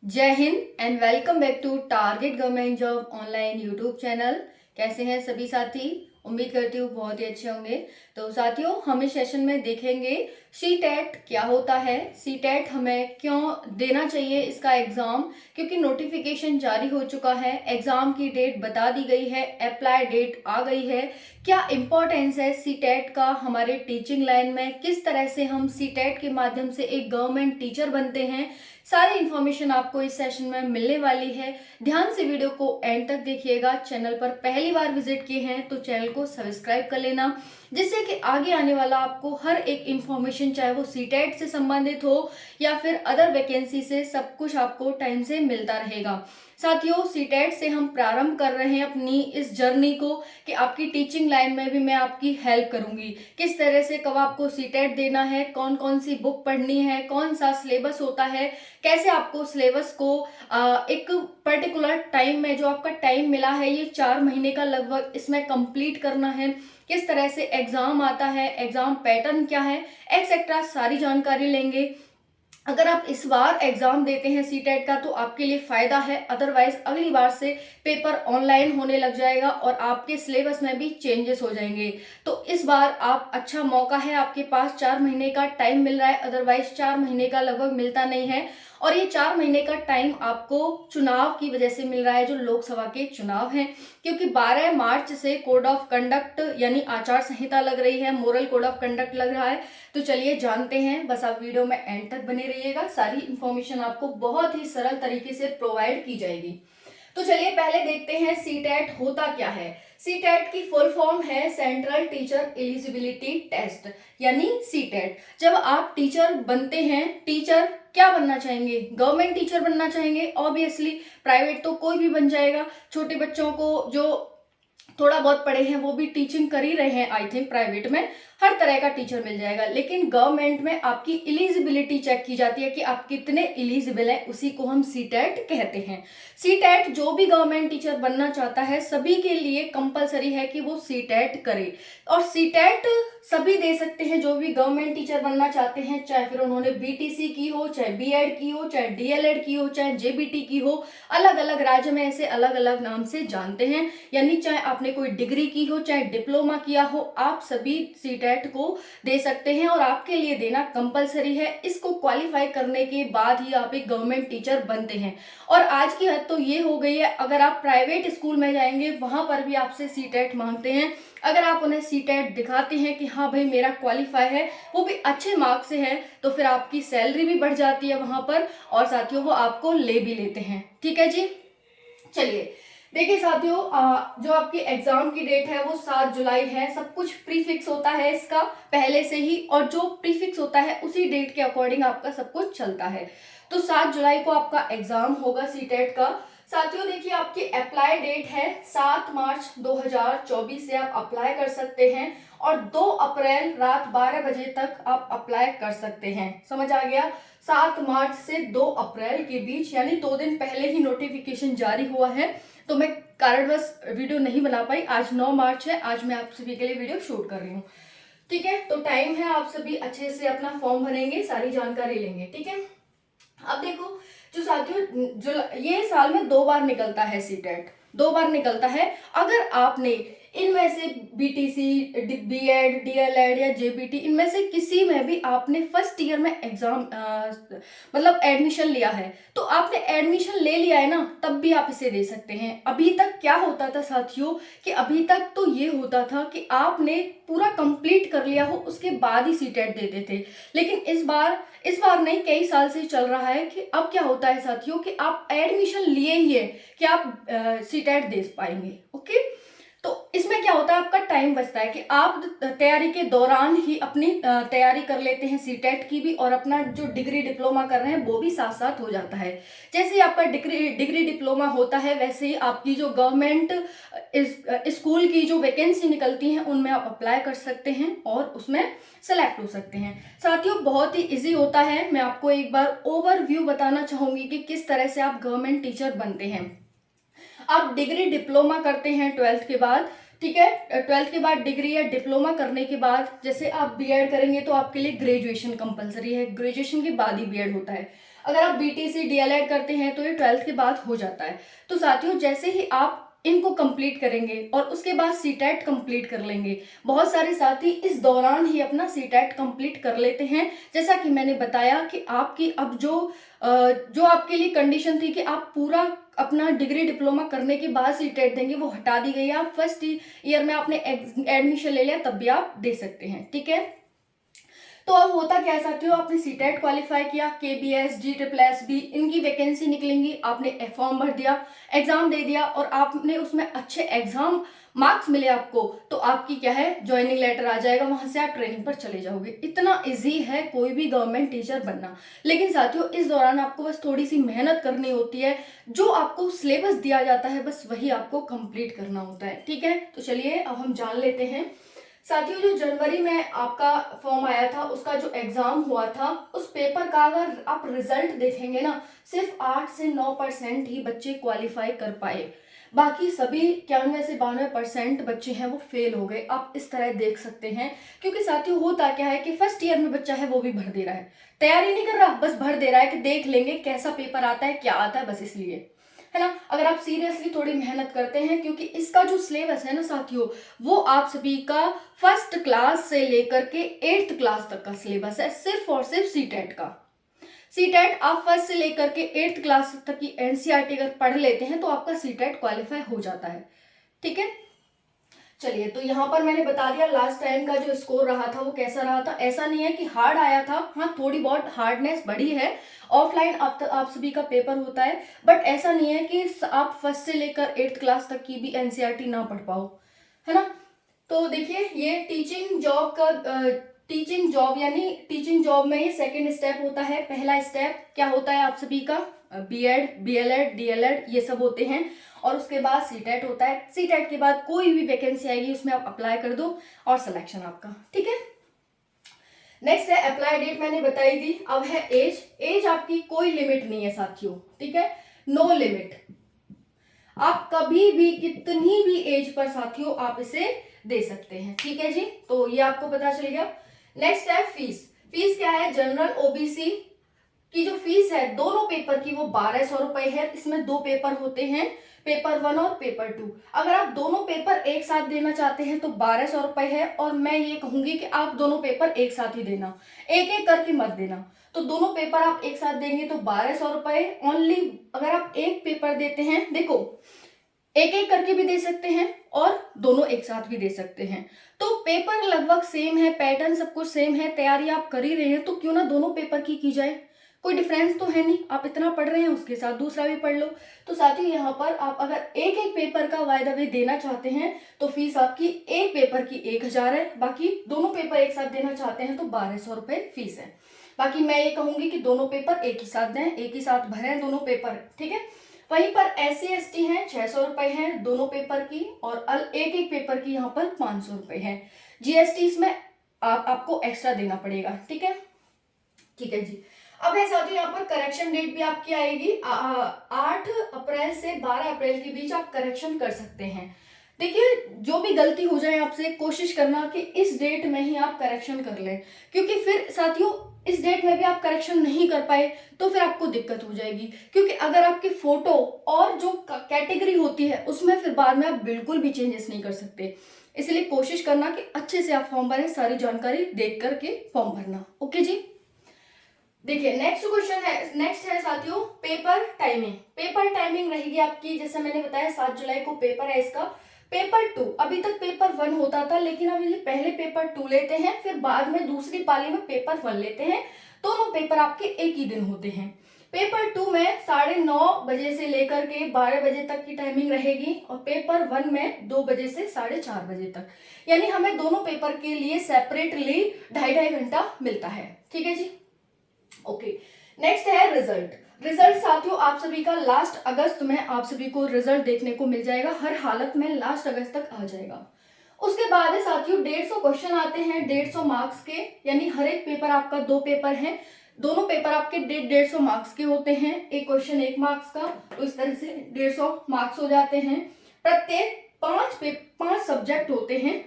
जय Hind and welcome back to target government job online YouTube channel. कैसे हैं सभी साथी? उम्मीद करती हूँ बहुत ही अच्छे होंगे। तो साथियों, हम इस सेशन में देखेंगे सीटेट क्या होता है, सीटेट हमें क्यों देना चाहिए इसका एग्जाम, क्योंकि नोटिफिकेशन जारी हो चुका है, एग्जाम की डेट बता दी गई है, अप्लाई डेट आ गई है। क्या इंपॉर्टेंस है सीटेट का हमारे टीचिंग लाइन में, किस तरह से हम सीटेट के माध्यम से एक गवर्नमेंट टीचर बनते हैं, सारी इन्फॉर्मेशन आपको इस सेशन में मिलने वाली है। ध्यान से वीडियो को एंड तक देखिएगा। चैनल पर पहली बार विजिट किए हैं तो चैनल को सब्सक्राइब कर लेना, जिससे कि आगे आने वाला आपको हर एक इन्फॉर्मेशन, चाहे वो सीटेट से संबंधित हो या फिर अदर वैकेंसी से, सब कुछ आपको टाइम से मिलता रहेगा। साथियों, सीटेट से हम प्रारंभ कर रहे हैं अपनी इस जर्नी को कि आपकी टीचिंग लाइन में भी मैं आपकी हेल्प करूंगी। किस तरह से कब आपको सीटेट देना है, कौन कौन सी बुक पढ़नी है, कौन सा सिलेबस होता है, कैसे आपको सिलेबस को एक पर्टिकुलर टाइम में, जो आपका टाइम मिला है ये 4 महीने का लगभग, इसमें कंप्लीट करना है, किस तरह से एग्जाम आता है, एग्जाम पैटर्न क्या है, एक्सेट्रा सारी जानकारी लेंगे। अगर आप इस बार एग्जाम देते हैं सीटेट का तो आपके लिए फायदा है, अदरवाइज अगली बार से पेपर ऑनलाइन होने लग जाएगा और आपके सिलेबस में भी चेंजेस हो जाएंगे। तो इस बार आप अच्छा मौका है, आपके पास 4 महीने का टाइम मिल रहा है, अदरवाइज 4 महीने का लगभग मिलता नहीं है। और ये 4 महीने का टाइम आपको चुनाव की वजह से मिल रहा है, जो लोकसभा के चुनाव हैं, क्योंकि 12 मार्च से कोड ऑफ कंडक्ट यानी आचार संहिता लग रही है, मोरल कोड ऑफ कंडक्ट लग रहा है। तो चलिए जानते हैं, बस आप वीडियो में एंड तक बने रहिएगा। सारी इंफॉर्मेशन आपको बहुत ही सरल तरीके से प्रोवाइड की जाएगी। तो चलिए पहले देखते हैं सीटेट होता क्या है। सीटेट की फुल फॉर्म है सेंट्रल टीचर एलिजिबिलिटी टेस्ट, यानी सीटेट। जब आप टीचर बनते हैं, टीचर क्या बनना चाहेंगे? गवर्नमेंट टीचर बनना चाहेंगे ऑब्वियसली, प्राइवेट तो कोई भी बन जाएगा। छोटे बच्चों को जो थोड़ा बहुत पढ़े हैं वो भी टीचिंग कर ही रहे हैं, आई थिंक प्राइवेट में हर तरह का टीचर मिल जाएगा, लेकिन गवर्नमेंट में आपकी एलिजिबिलिटी चेक की जाती है कि आप कितने एलिजिबल हैं, उसी को हम सीटेट कहते हैं। सीटेट जो भी गवर्नमेंट टीचर बनना चाहता है सभी के लिए कंपलसरी है कि वो सीटेट करे, और सीटेट सभी दे सकते हैं जो भी गवर्नमेंट टीचर बनना चाहते हैं, चाहे फिर उन्होंने बीटीसी की हो, चाहे बीएड की हो, चाहे डीएलएड की हो, चाहे जेबीटी की हो। अलग अलग राज्य में ऐसे अलग अलग नाम से जानते हैं, यानी चाहे आपने कोई डिग्री की हो, चाहे डिप्लोमा किया हो, आप सभी सीटेट को दे सकते हैं और आपके लिए देना कंपलसरी है। इसको क्वालिफाई करने के बाद ही आप एक गवर्नमेंट टीचर बनते हैं। और आज की हद तो ये हो गई है, अगर आप प्राइवेट स्कूल में जाएंगे वहां पर भी आपसे सीटेट मांगते हैं। अगर आप उन्हें सीटेट दिखाते हैं कि हाँ भाई मेरा क्वालिफाई है, वो भी अच्छे मार्क्स से है, तो फिर आपकी सैलरी भी बढ़ जाती है वहां पर, और साथियों वो आपको ले भी लेते हैं। ठीक है जी। चलिए देखिए साथियों, जो आपकी एग्जाम की डेट है वो 7 जुलाई है। सब कुछ प्रीफिक्स होता है इसका पहले से ही, और जो प्रीफिक्स होता है उसी डेट के अकॉर्डिंग आपका सब कुछ चलता है। तो 7 जुलाई को आपका एग्जाम होगा सीटेट का। साथियों देखिए, आपकी अप्लाई डेट है 7 मार्च 2024 से आप अप्लाई कर सकते हैं, और 2 अप्रैल रात 12 बजे तक आप अप्लाई कर सकते हैं। समझ आ गया? 7 मार्च से 2 अप्रैल के बीच, यानी 2 दिन पहले ही नोटिफिकेशन जारी हुआ है, तो मैं कारणवश वीडियो नहीं बना पाई। आज 9 मार्च है, आज मैं आप सभी के लिए वीडियो शूट कर रही हूँ। ठीक है, तो टाइम है, आप सभी अच्छे से अपना फॉर्म भरेंगे, सारी जानकारी लेंगे। ठीक है, अब देखो जो साथियों, जो ये साल में 2 बार निकलता है सीटेट, 2 बार निकलता है। अगर आपने इनमें से बीटीसी, बीएड, डीएलएड या जेबीटी, इनमें से किसी में भी आपने फर्स्ट ईयर में एग्जाम मतलब एडमिशन लिया है, तो आपने एडमिशन ले लिया है ना, तब भी आप इसे दे सकते हैं। अभी तक क्या होता था साथियों, कि अभी तक तो ये होता था कि आपने पूरा कंप्लीट कर लिया हो उसके बाद ही सीटेट देते थे, लेकिन इस बार नहीं, कई साल से चल रहा है कि अब क्या होता है साथियों कि आप एडमिशन लिए ही है कि आप सीटेट दे पाएंगे। ओके, तो इसमें क्या होता है, आपका टाइम बचता है कि आप तैयारी के दौरान ही अपनी तैयारी कर लेते हैं सीटेट की भी, और अपना जो डिग्री डिप्लोमा कर रहे हैं वो भी साथ साथ हो जाता है। जैसे ही आपका डिग्री डिप्लोमा होता है, वैसे ही आपकी जो गवर्नमेंट स्कूल की जो वैकेंसी निकलती हैं उनमें आप अप्लाई कर सकते हैं और उसमें सेलेक्ट हो सकते हैं। साथियों बहुत ही इजी होता है, मैं आपको एक बार ओवरव्यू बताना चाहूंगी कि किस तरह से आप गवर्नमेंट टीचर बनते हैं। आप डिग्री डिप्लोमा करते हैं 12th के बाद, ठीक है। 12th के बाद डिग्री या डिप्लोमा करने के बाद जैसे आप बीएड करेंगे तो आपके लिए ग्रेजुएशन कंपलसरी है, ग्रेजुएशन के बाद ही बीएड होता है। अगर आप बीटीसी डीएलएड करते हैं तो ये 12th के बाद हो जाता है। तो साथियों जैसे ही आप इनको कंप्लीट करेंगे और उसके बाद सीटेट कंप्लीट कर लेंगे, बहुत सारे साथी इस दौरान ही अपना सीटेट कंप्लीट कर लेते हैं। जैसा कि मैंने बताया कि आपकी अब जो आपके लिए कंडीशन थी कि आप पूरा अपना डिग्री डिप्लोमा करने के बाद सीटेट देंगे, वो हटा दी गई है। आप फर्स्ट ईयर में आपने एडमिशन ले लिया तब भी आप दे सकते हैं, ठीक है। तो अब होता क्या है साथियों, आपने सीटेट क्वालिफाई किया, केबीएस जी ट्रिपल एस बी इनकी वैकेंसी निकलेंगी, आपने फॉर्म भर दिया, एग्जाम दे दिया और आपने उसमें अच्छे एग्जाम मार्क्स मिले आपको, तो आपकी क्या है ज्वाइनिंग लेटर आ जाएगा, वहां से आप ट्रेनिंग पर चले जाओगे। इतना इजी है कोई भी गवर्नमेंट टीचर बनना। लेकिन साथियों इस दौरान आपको बस थोड़ी सी मेहनत करनी होती है, जो आपको सिलेबस दिया जाता है बस वही आपको कंप्लीट करना होता है, ठीक है। तो चलिए अब हम जान लेते हैं साथियों, जो जनवरी में आपका फॉर्म आया था उसका जो एग्जाम हुआ था, उस पेपर का अगर आप रिजल्ट देखेंगे ना, सिर्फ 8 से 9% ही बच्चे क्वालिफाई कर पाए, बाकी सभी 91 से 92% बच्चे हैं वो फेल हो गए। आप इस तरह देख सकते हैं, क्योंकि साथियों होता क्या है कि फर्स्ट ईयर में बच्चा है वो भी भर दे रहा है, तैयारी नहीं कर रहा, बस भर दे रहा है कि देख लेंगे कैसा पेपर आता है क्या आता है, बस इसलिए, है ना। अगर आप सीरियसली थोड़ी मेहनत करते हैं, क्योंकि इसका जो सिलेबस है ना साथियों, वो आप सभी का फर्स्ट क्लास से लेकर के 8th क्लास तक का सिलेबस है, सिर्फ और सिर्फ सीटेट का। सीटेट आप फर्स्ट से लेकर के 8th क्लास तक की एनसीईआरटी अगर पढ़ लेते हैं तो आपका सीटेट क्वालिफाई हो जाता है, ठीक है। चलिए, तो यहाँ पर मैंने बता दिया लास्ट टाइम का जो स्कोर रहा था वो कैसा रहा था। ऐसा नहीं है कि हार्ड आया था, हाँ थोड़ी बहुत हार्डनेस बढ़ी है। ऑफलाइन आप सभी का पेपर होता है, बट ऐसा नहीं है कि आप फर्स्ट से लेकर 8th क्लास तक की भी एनसीईआरटी ना पढ़ पाओ, है ना। तो देखिए ये टीचिंग जॉब यानी टीचिंग जॉब में ये सेकेंड स्टेप होता है। पहला स्टेप क्या होता है आप सभी का, बीएड बीएलएड डीएलएड ये सब होते हैं, और उसके बाद सीटेट होता है। सीटेट के बाद कोई भी वैकेंसी आएगी उसमें आप अप्लाई कर दो और सिलेक्शन आपका, ठीक है। नेक्स्ट है अप्लाई डेट, मैंने बताई दी। अब है एज आपकी कोई लिमिट नहीं है साथियों, ठीक है, नो लिमिट। आप कभी भी कितनी भी एज पर साथियों आप इसे दे सकते हैं, ठीक है जी। तो ये आपको पता चल गया। नेक्स्ट है फीस क्या है, जनरल ओबीसी की जो फीस है दोनों पेपर की वो 1200 रुपए है। इसमें 2 पेपर होते हैं, पेपर 1 और पेपर 2। अगर आप दोनों पेपर एक साथ देना चाहते हैं तो 1200 रुपए है, और मैं ये कहूंगी कि आप दोनों पेपर एक साथ ही देना, एक एक करके मत देना। तो दोनों पेपर आप एक साथ देंगे तो 1200 रुपए ओनली। अगर आप एक पेपर देते हैं, देखो एक एक करके भी दे सकते हैं और दोनों एक साथ भी दे सकते हैं, तो पेपर लगभग सेम है, पैटर्न सब कुछ सेम है, तैयारी आप कर ही रहे हैं तो क्यों ना दोनों पेपर की जाए, कोई डिफरेंस तो है नहीं। आप इतना पढ़ रहे हैं उसके साथ दूसरा भी पढ़ लो। तो साथ ही यहाँ पर आप अगर एक एक पेपर का वायदा भी देना चाहते हैं तो फीस आपकी एक पेपर की 1000 है, बाकी दोनों पेपर एक साथ देना चाहते हैं तो 1200 रुपए फीस है। बाकी मैं ये कहूंगी कि दोनों पेपर एक ही साथ दें, एक ही साथ भरें दोनों पेपर, ठीक है। वहीं पर SC ST है 600 रुपए है दोनों पेपर की, और एक एक पेपर की यहाँ पर 500 रुपए है। जीएसटी इसमें आपको एक्स्ट्रा देना पड़ेगा, ठीक है, ठीक है जी। अब है साथियों यहाँ पर करेक्शन डेट भी आपकी आएगी 8 अप्रैल से 12 अप्रैल के बीच आप करेक्शन कर सकते हैं। देखिए जो भी गलती हो जाए आपसे कोशिश करना कि इस डेट में ही आप करेक्शन कर लें, क्योंकि फिर साथियों इस डेट में भी आप करेक्शन नहीं कर पाए तो फिर आपको दिक्कत हो जाएगी, क्योंकि अगर आपकी फोटो और जो कैटेगरी होती है उसमें फिर बाद में आप बिल्कुल भी चेंजेस नहीं कर सकते। इसलिए कोशिश करना कि अच्छे से आप फॉर्म भरें, सारी जानकारी देख करके फॉर्म भरना, ओके जी। देखिए नेक्स्ट है साथियों पेपर टाइमिंग। पेपर टाइमिंग रहेगी आपकी, जैसे मैंने बताया 7 जुलाई को पेपर है इसका। पेपर 2, अभी तक पेपर 1 होता था, लेकिन अब ये पहले पेपर 2 लेते हैं, फिर बाद में दूसरी पाली में पेपर 1 लेते हैं। दोनों पेपर आपके एक ही दिन होते हैं। पेपर 2 में 9:30 बजे से लेकर के 12 बजे तक की टाइमिंग रहेगी, और पेपर 1 में 2 बजे से 4:30 बजे तक, यानी हमें दोनों पेपर के लिए सेपरेटली 2.5 घंटा मिलता है, ठीक है जी, ओके। नेक्स्ट है रिजल्ट साथियों आप सभी का लास्ट अगस्त में आप सभी को रिजल्ट देखने को मिल जाएगा, हर हालत में लास्ट अगस्त तक आ जाएगा। उसके बाद है साथियों 150 क्वेश्चन आते हैं 150 मार्क्स के, यानी हर एक पेपर आपका 2 पेपर हैं, दोनों पेपर आपके 150 मार्क्स के होते हैं, एक क्वेश्चन 1 मार्क्स का, तो इस तरह से 150 मार्क्स हो जाते हैं। प्रत्येक पांच सब्जेक्ट होते हैं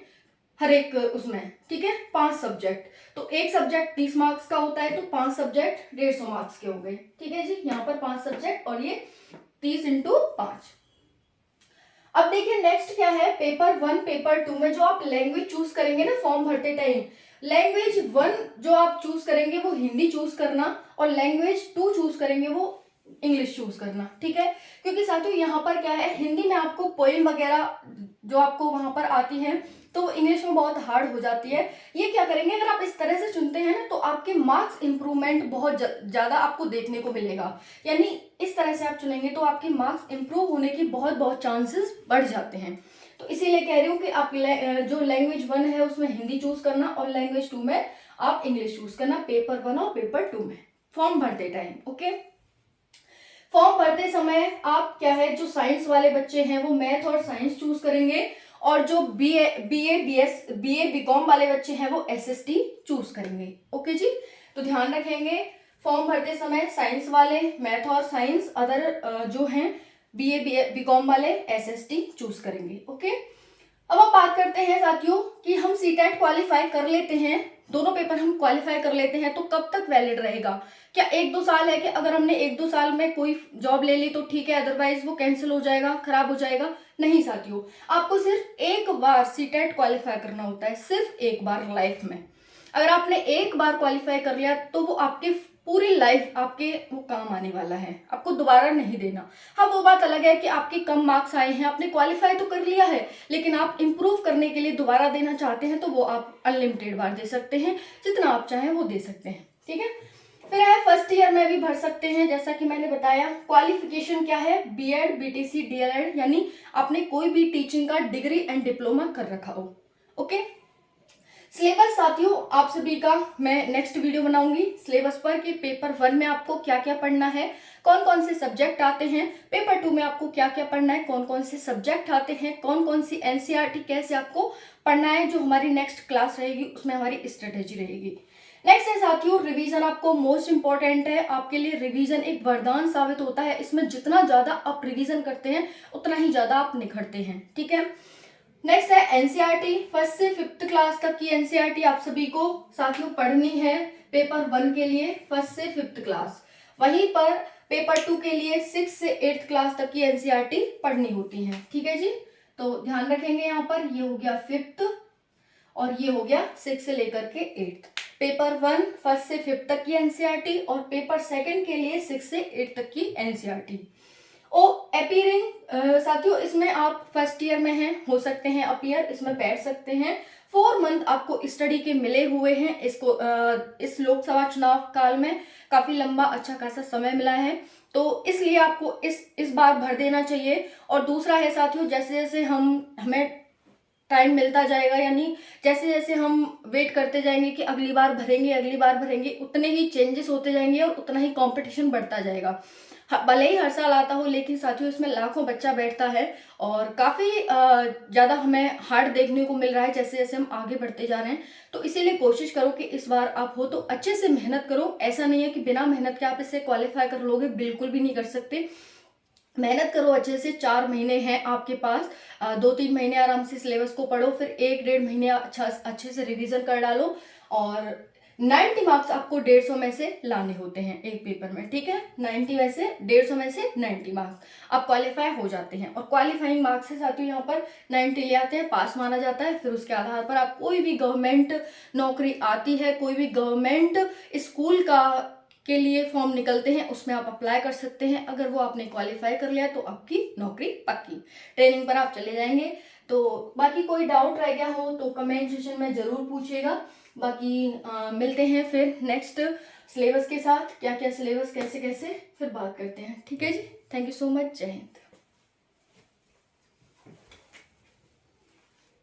हर एक उसमें, ठीक है, 5 सब्जेक्ट। तो एक सब्जेक्ट 30 मार्क्स का होता है, तो 5 सब्जेक्ट 150 मार्क्स के हो गए, ठीक है जी। यहाँ पर 5 सब्जेक्ट और ये 30 इंटू 5। अब देखिए नेक्स्ट क्या है, पेपर 1 पेपर 2 में जो आप लैंग्वेज चूज करेंगे ना फॉर्म भरते टाइम, लैंग्वेज 1 जो आप चूज करेंगे वो हिंदी चूज करना, और लैंग्वेज 2 चूज करेंगे वो इंग्लिश चूज करना, ठीक है। क्योंकि साथियों यहाँ पर क्या है, हिंदी में आपको पोएम वगैरह जो आपको वहां पर आती है तो इंग्लिश में बहुत हार्ड हो जाती है। ये क्या करेंगे, अगर आप इस तरह से चुनते हैं ना तो आपके मार्क्स इंप्रूवमेंट बहुत ज्यादा आपको देखने को मिलेगा। यानी इस तरह से आप चुनेंगे तो आपके मार्क्स इंप्रूव होने की बहुत चांसेस बढ़ जाते हैं। तो इसीलिए कह रही हूँ कि आप जो लैंग्वेज 1 है उसमें हिंदी चूज करना, और लैंग्वेज 2 में आप इंग्लिश चूज करना, पेपर 1 और पेपर 2 में फॉर्म भरते टाइम। ओके, फॉर्म भरते समय आप क्या है, जो साइंस वाले बच्चे हैं वो मैथ और साइंस चूज करेंगे, और जो बीए बीकॉम वाले बच्चे हैं वो एसएसटी चूज करेंगे। ओके जी, तो ध्यान रखेंगे फॉर्म भरते समय साइंस वाले मैथ और साइंस, अदर जो हैं बीए बीकॉम वाले एसएसटी चूज करेंगे। ओके, अब आप बात करते हैं साथियों कि हम सीटेट क्वालिफाई कर लेते हैं, दोनों पेपर हम क्वालिफाई कर लेते हैं तो कब तक वैलिड रहेगा? क्या 1-2 साल है कि अगर हमने 1-2 साल में कोई जॉब ले ली तो ठीक है, अदरवाइज वो कैंसिल हो जाएगा, खराब हो जाएगा? नहीं साथियों, आपको सिर्फ एक बार सीटेट क्वालिफाई करना होता है, सिर्फ एक बार लाइफ में। अगर आपने एक बार क्वालिफाई कर लिया तो वो आपके पूरी लाइफ आपके वो काम आने वाला है, आपको दोबारा नहीं देना। हाँ, वो बात अलग है कि आपके कम मार्क्स आए हैं, आपने क्वालिफाई तो कर लिया है, लेकिन आप इंप्रूव करने के लिए दोबारा देना चाहते हैं तो वो आप अनलिमिटेड बार दे सकते हैं, जितना आप चाहें वो दे सकते हैं, ठीक है। फिर है फर्स्ट ईयर में भी भर सकते हैं, जैसा कि मैंने बताया। क्वालिफिकेशन क्या है, बीएड बीटीसी डीएलएड, यानी आपने कोई भी टीचिंग का डिग्री एंड डिप्लोमा कर रखा हो। ओके, सिलेबस साथियों आप सभी का मैं नेक्स्ट वीडियो बनाऊंगी सिलेबस पर कि पेपर 1 में आपको क्या क्या पढ़ना है, कौन कौन से सब्जेक्ट आते हैं, पेपर 2 में आपको क्या क्या पढ़ना है, कौन कौन से सब्जेक्ट आते हैं, कौन कौन सी एनसीईआरटी कैसे आपको पढ़ना है। जो हमारी नेक्स्ट क्लास रहेगी उसमें हमारी स्ट्रेटेजी रहेगी। नेक्स्ट है साथियों रिवीजन, आपको मोस्ट इंपॉर्टेंट है, आपके लिए रिवीजन एक वरदान साबित होता है। इसमें जितना ज्यादा आप रिवीजन करते हैं उतना ही ज्यादा आप निखरते हैं, ठीक है। नेक्स्ट है एनसीईआरटी, फर्स्ट से 5th क्लास तक की एनसीईआरटी आप सभी को साथियों पढ़नी है पेपर 1 के लिए, फर्स्ट से 5th क्लास। वहीं पर पेपर 2 के लिए 6 से 8th क्लास तक की एनसीईआरटी पढ़नी होती है, ठीक है जी। तो ध्यान रखेंगे, यहाँ पर ये हो गया 5th और ये हो गया 6 से लेकर के 8th। पेपर 1 फर्स्ट से 5th तक की एनसीईआरटी, और पेपर 2 के लिए 6 से 8th तक की एनसीईआरटी। ओ अपीयरिंग साथियों, इसमें आप फर्स्ट ईयर में हैं, हो सकते हैं अपीयर, इसमें बैठ सकते हैं। 4 मंथ आपको स्टडी के मिले हुए हैं। इसको इस लोकसभा चुनाव काल में काफी लंबा अच्छा खासा समय मिला है, तो इसलिए आपको इस बार भर देना चाहिए। और दूसरा है साथियों, जैसे जैसे हमें टाइम मिलता जाएगा, यानी जैसे जैसे हम वेट करते जाएंगे कि अगली बार भरेंगे, उतने ही चेंजेस होते जाएंगे और उतना ही कंपटीशन बढ़ता जाएगा। भले ही हर साल आता हो, लेकिन साथियों इसमें लाखों बच्चा बैठता है और काफ़ी ज़्यादा हमें हार्ड देखने को मिल रहा है जैसे जैसे हम आगे बढ़ते जा रहे हैं। तो इसीलिए कोशिश करो कि इस बार आप हो तो अच्छे से मेहनत करो। ऐसा नहीं है कि बिना मेहनत के आप इससे क्वालिफाई कर लोगे, बिल्कुल भी नहीं कर सकते। मेहनत करो अच्छे से। 4 महीने हैं आपके पास, 2-3 महीने आराम से सिलेबस को पढ़ो, फिर 1-1.5 महीने अच्छे से रिवीजन कर डालो, और 90 मार्क्स आपको 150 में से लाने होते हैं एक पेपर में, ठीक है। 90 में से 150 में से 90 मार्क्स आप क्वालिफाई हो जाते हैं, और क्वालिफाइंग मार्क्स से साथियों यहाँ पर 90 ले आते हैं, पास माना जाता है। फिर उसके आधार पर आप कोई भी गवर्नमेंट नौकरी आती है, कोई भी गवर्नमेंट स्कूल के लिए फॉर्म निकलते हैं, उसमें आप अप्लाई कर सकते हैं। अगर वो आपने क्वालिफाई कर लिया तो आपकी नौकरी पक्की, ट्रेनिंग पर आप चले जाएंगे। तो बाकी कोई डाउट रह गया हो तो कमेंट सेक्शन में जरूर पूछिएगा। बाकी मिलते हैं फिर नेक्स्ट सिलेबस के साथ, क्या क्या सिलेबस कैसे कैसे फिर बात करते हैं, ठीक है जी। थैंक यू सो मच, जय हिंद।